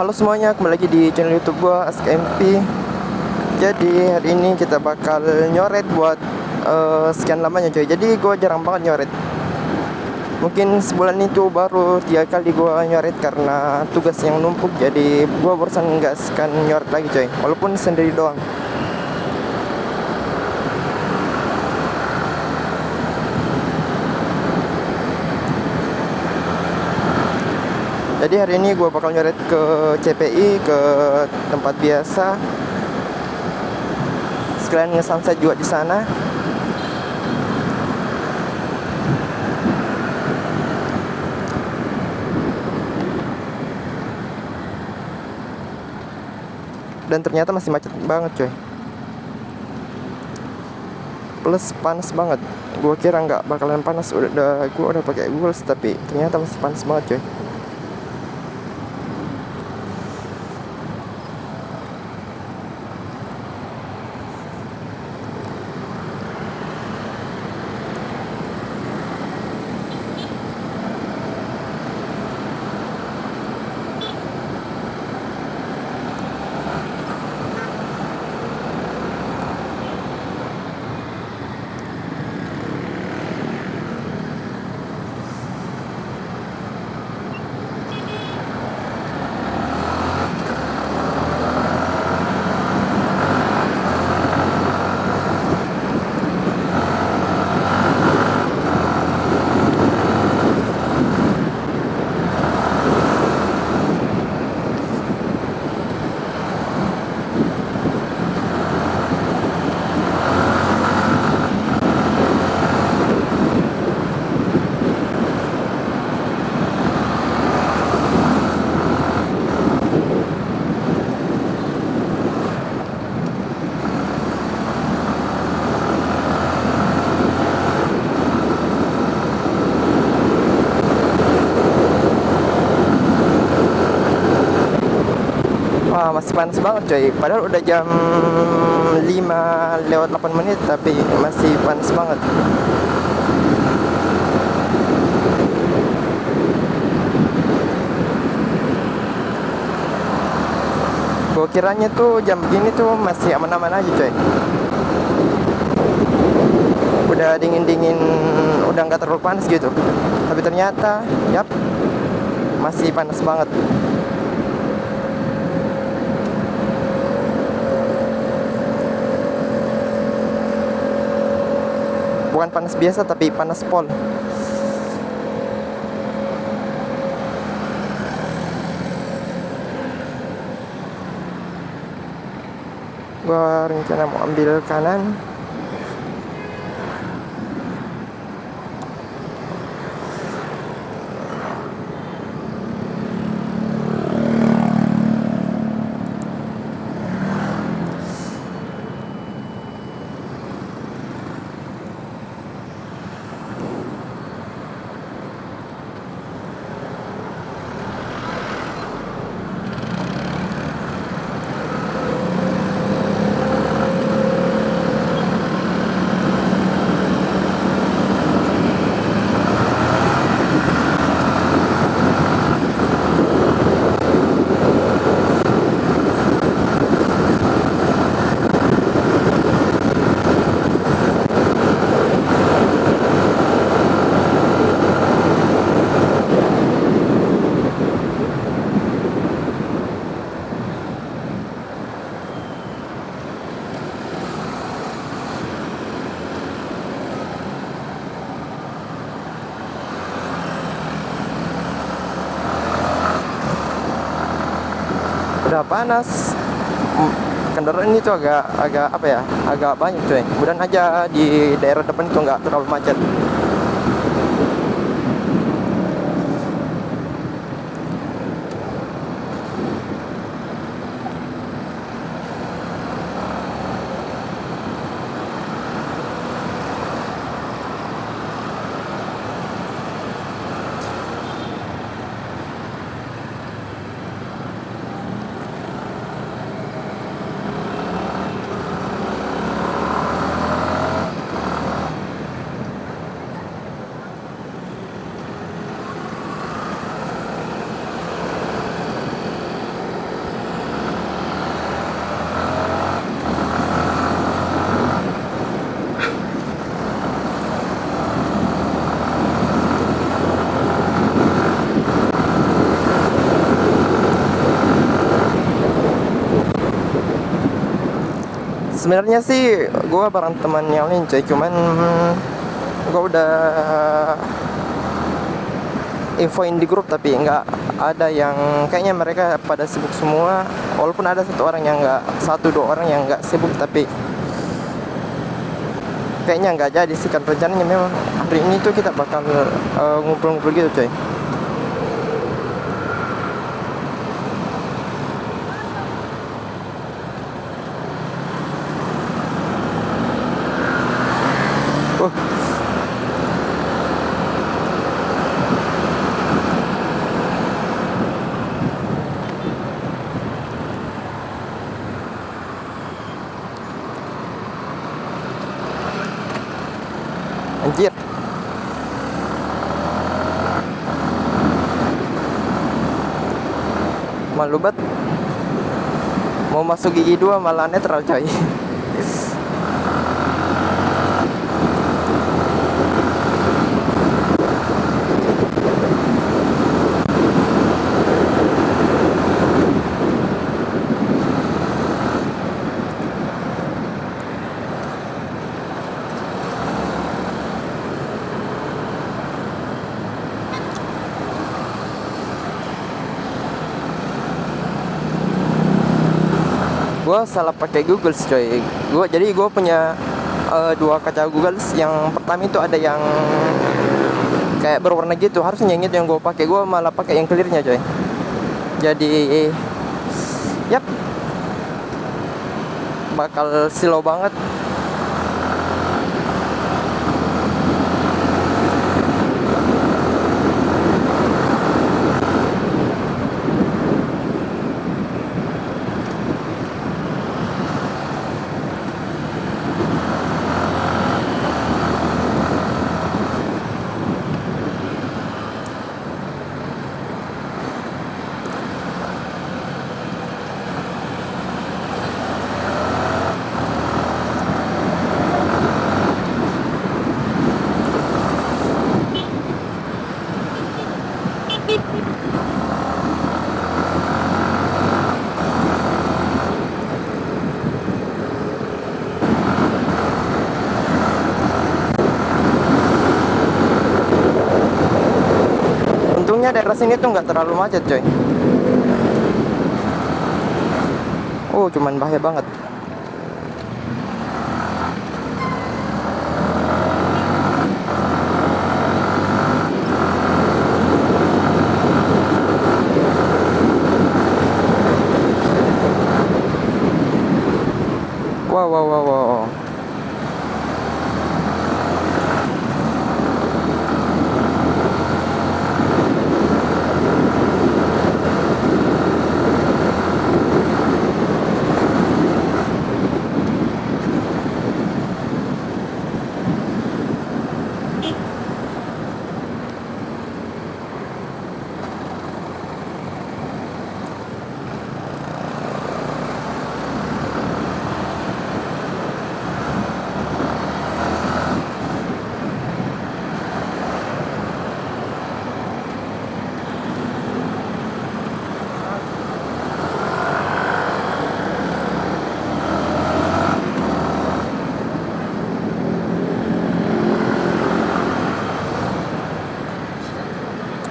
Halo semuanya, kembali lagi di channel YouTube gua AskMP. Jadi hari ini kita bakal nyoret buat sekian lamanya coy. Jadi gua jarang banget nyoret. Mungkin sebulan itu baru 3 kali gua nyoret karena tugas yang numpuk. Jadi gua bosan nggak sekan nyoret lagi coy. Walaupun sendiri doang. Jadi hari ini gua bakal nyoret ke CPI, ke tempat biasa. Sekalian nge-sunset juga di sana. Dan ternyata masih macet banget coy. Plus panas banget. Gua kira nggak bakalan panas, gua udah pakai Google, tapi ternyata masih panas banget coy. Wah, masih panas banget coy. Padahal udah jam 5:08 tapi masih panas banget. Gua kiranya tuh jam begini tuh masih aman-aman aja coy. Udah dingin-dingin, udah nggak terlalu panas gitu. Tapi ternyata, yap, masih panas banget. Bukan panas biasa tapi panas pol. Gua rencana mau ambil kanan. Udah panas. Kendaraan ini tuh agak apa ya, agak banyak coy. Mudahan aja di daerah depan itu nggak terlalu macet. Sebenarnya sih gue bareng teman yang lain coy, cuman gue udah infoin di grup tapi nggak ada yang, kayaknya mereka pada sibuk semua. Walaupun ada satu dua orang yang nggak sibuk, tapi kayaknya nggak jadi sih kan. Rencananya memang hari ini tuh kita bakal ngumpul-ngumpul gitu coy. Anjir, malu banget. Mau masuk gigi 2 malah netral coy. Gue salah pakai Google coy. Gue punya dua kaca Google. Yang pertama itu ada yang kayak berwarna gitu, harusnya yang itu yang gue pakai. Gue malah pakai yang clearnya coy. Jadi yap, bakal slow banget. Untungnya daerah sini tuh nggak terlalu macet coy. Oh, cuman bahaya banget. Wow, wow, wow, wow.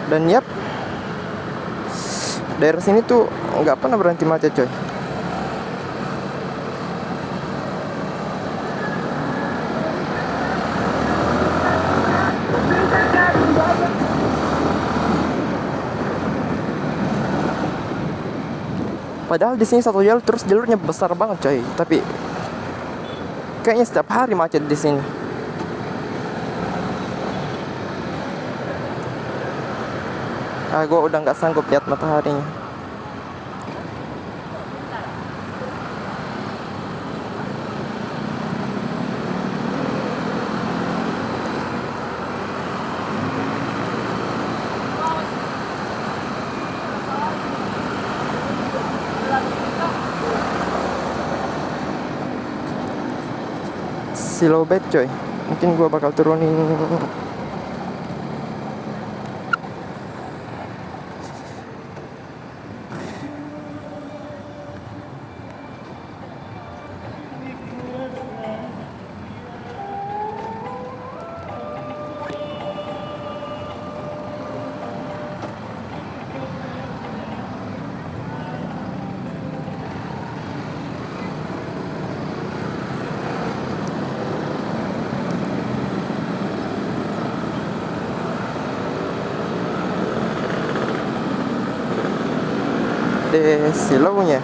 Dan yap, daerah sini tuh nggak pernah berhenti macet coy. Padahal di sini satu jalur, terus jalurnya besar banget coy. Tapi kayaknya setiap hari macet di sini. Gue udah nggak sanggup lihat mataharinya. Slow bed coy. Mungkin gue bakal turunin. gede silaunya.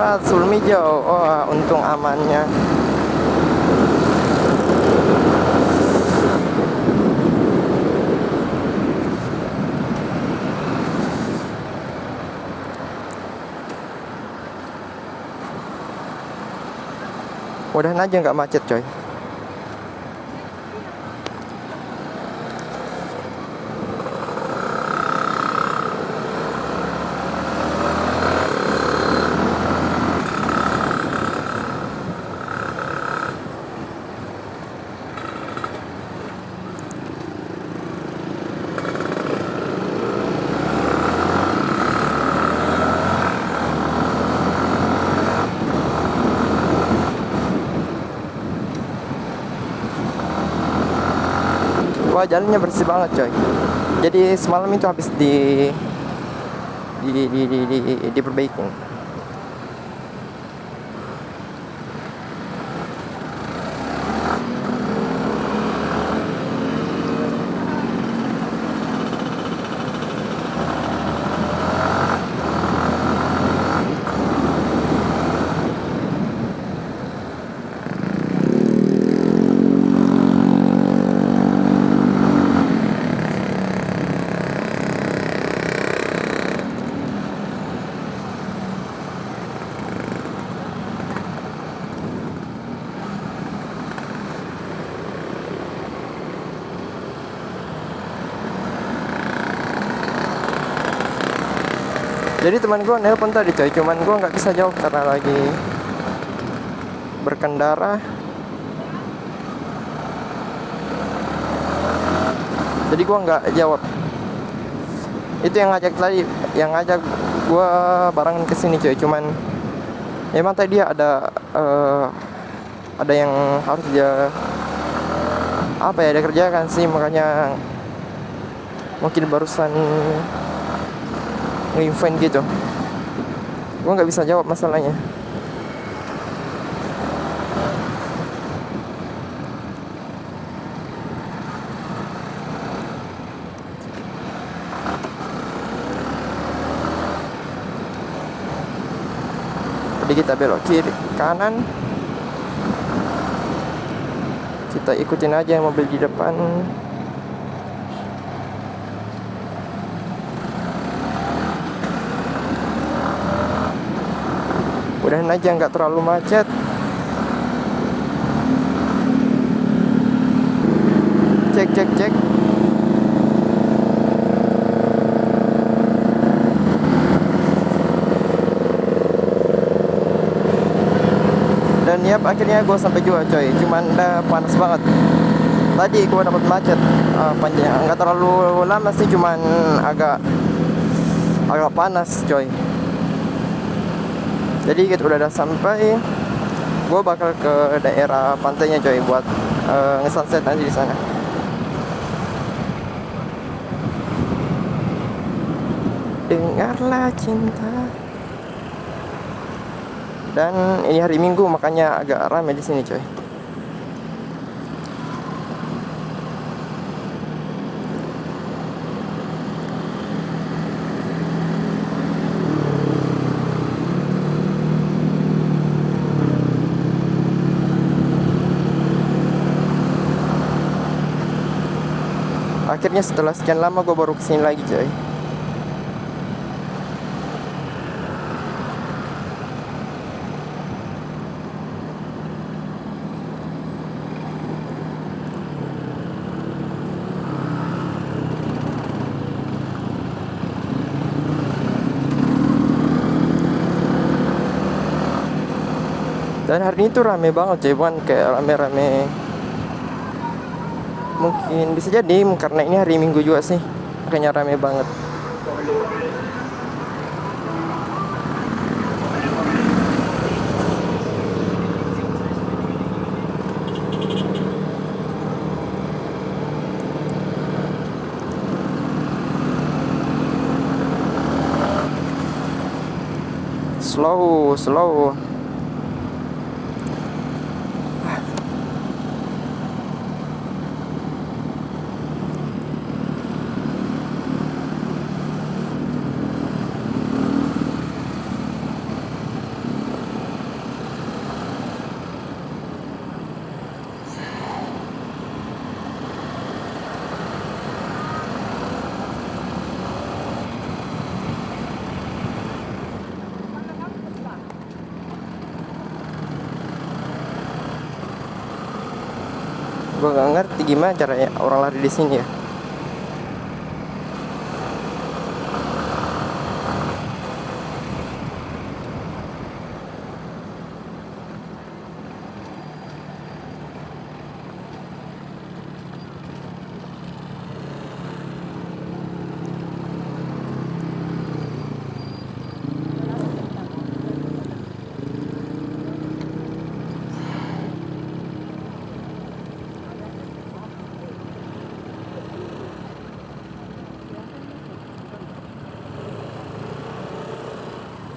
Cepat, sebelum hijau. Oh, untung amannya. Mudahan aja nggak macet, coy. Wah, jalannya bersih banget, coy. Jadi semalam itu habis diperbaiki. Jadi teman gue nelpon tadi, coy, cuman gue nggak bisa jawab karena lagi berkendara. Jadi gue nggak jawab. Itu yang ngajak tadi, yang ngajak gue barengan kesini, coy. Cuman emang tadi ada yang harus dia dia kerjakan sih, makanya mungkin barusan nge-invent gitu. Gue nggak bisa jawab masalahnya. Jadi kita belok kiri kanan, kita ikutin aja yang mobil di depan. Mudahan aja nggak terlalu macet. Cek. Dan yap, akhirnya gue sampai juga, coy. Cuman udah panas banget. Tadi gue dapat macet panjang, nggak terlalu lama sih, cuman agak panas, coy. Jadi kita udah sampai. Gue bakal ke daerah pantainya, coy, buat nge-sunset nanti di sana. Dengarlah cinta. Dan ini hari Minggu, makanya agak ramai di sini, coy. Akhirnya setelah sekian lama gue baru kesini lagi, coy. Dan hari ini tuh rame banget coy, bukan kayak rame-rame. Mungkin bisa jadi karena ini hari Minggu juga sih, makanya rame banget. Slow, slow. Gue gak ngerti gimana caranya orang lari di sini ya.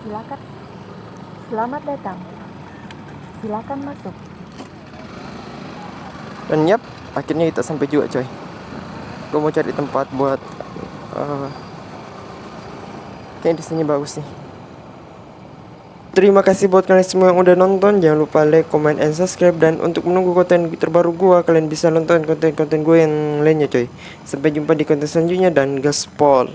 Silakan. Selamat datang. Silakan masuk. Dan yap, akhirnya kita sampai juga coy. Gue mau cari tempat buat kayak di sini bagus nih. Terima kasih buat kalian semua yang udah nonton. Jangan lupa like, comment, and subscribe. Dan untuk menunggu konten terbaru gue, kalian bisa nonton konten-konten gue yang lainnya coy. Sampai jumpa di konten selanjutnya dan gaspol.